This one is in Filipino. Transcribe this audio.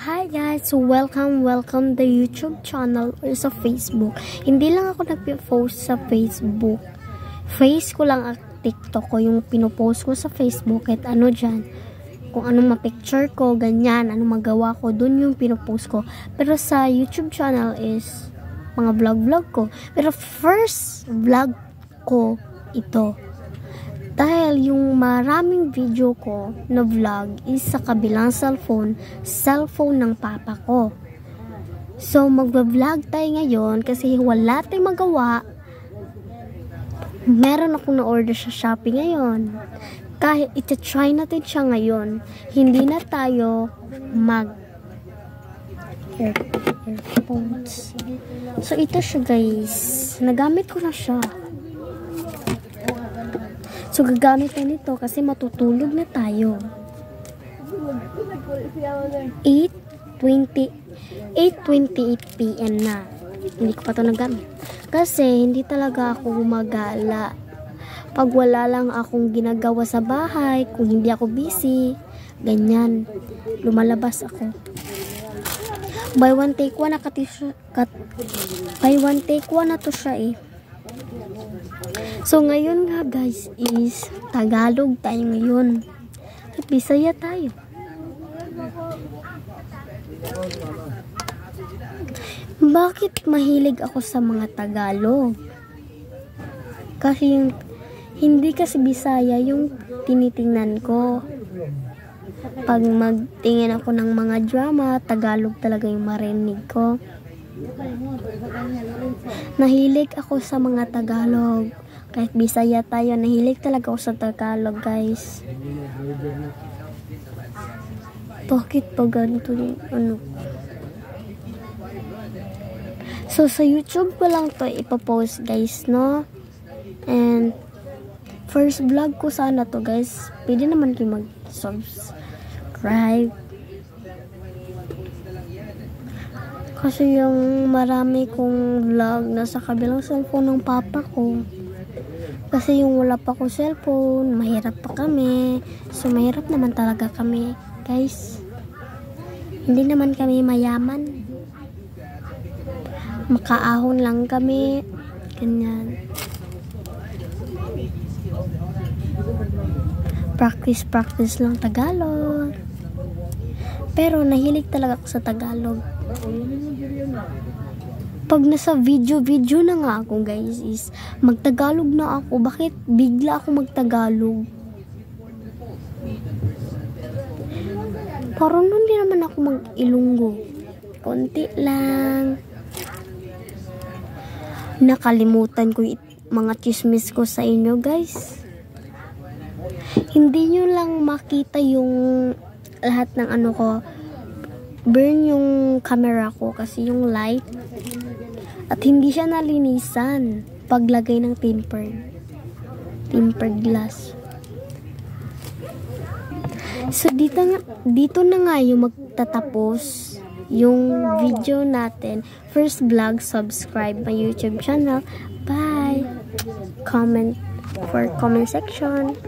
Hi guys! So welcome the YouTube channel or sa Facebook. Hindi lang ako nag-post sa Facebook. Face ko lang at TikTok ko yung pinopost ko sa Facebook at ano dyan. Kung anong ma-picture ko, ganyan, anong magawa ko, dun yung pinopost ko. Pero sa YouTube channel is mga vlog ko. Pero first vlog ko ito. Dahil yung maraming video ko na vlog is sa kabilang cellphone ng papa ko. So, magva-vlog tayo ngayon kasi wala tayong magawa. Meron akong na-order sa Shopee ngayon. Kahit ita-try natin siya ngayon, hindi na tayo earphones. So, ito siya guys. Nagamit ko na siya. So, gagamit tayo nito kasi matutulog na tayo. 8:28 PM na. Hindi ko pa ito nagamit. Kasi, hindi talaga ako gumagala. Pag wala lang akong ginagawa sa bahay, kung hindi ako busy, ganyan. Lumalabas ako. Buy one take one na to siya eh. So, ngayon nga guys is Tagalog tayo ngayon. At Bisaya tayo. Bakit mahilig ako sa mga Tagalog? Kasi yung hindi kasi Bisaya yung tinitingnan ko. Pag magtingin ako ng mga drama, Tagalog talaga yung marinig ko. Nahilig ako sa mga Tagalog. Kahit Bisaya tayo, nahilig talaga ako sa Tagalog, guys. Bakit pa ganito yung ano? So, sa YouTube ko lang to ipapost, guys, no? And, first vlog ko sana to, guys. Pwede naman kayo mag-subscribe. Kasi yung marami kong vlog nasa kabilang cellphone ng papa ko. Kasi yung wala pa akong cellphone, mahirap pa kami. So, mahirap naman talaga kami, guys. Hindi naman kami mayaman. Makaahon lang kami. Ganyan. Practice lang Tagalog. Pero, nahilig talaga ako sa Tagalog. Pag nasa video na nga ako guys is magtagalog na ako. Bakit bigla ako magtagalog? Parang hindi naman ako mag-Ilonggo. Konti lang. Nakalimutan ko yung mga chismis ko sa inyo guys. Hindi nyo lang makita yung lahat ng ano ko. Burn yung camera ko kasi yung light. At hindi siya nalinisan paglagay ng tempered glass. So dito na nga yung magtatapos yung video natin. First vlog, subscribe my YouTube channel. Bye. Comment section.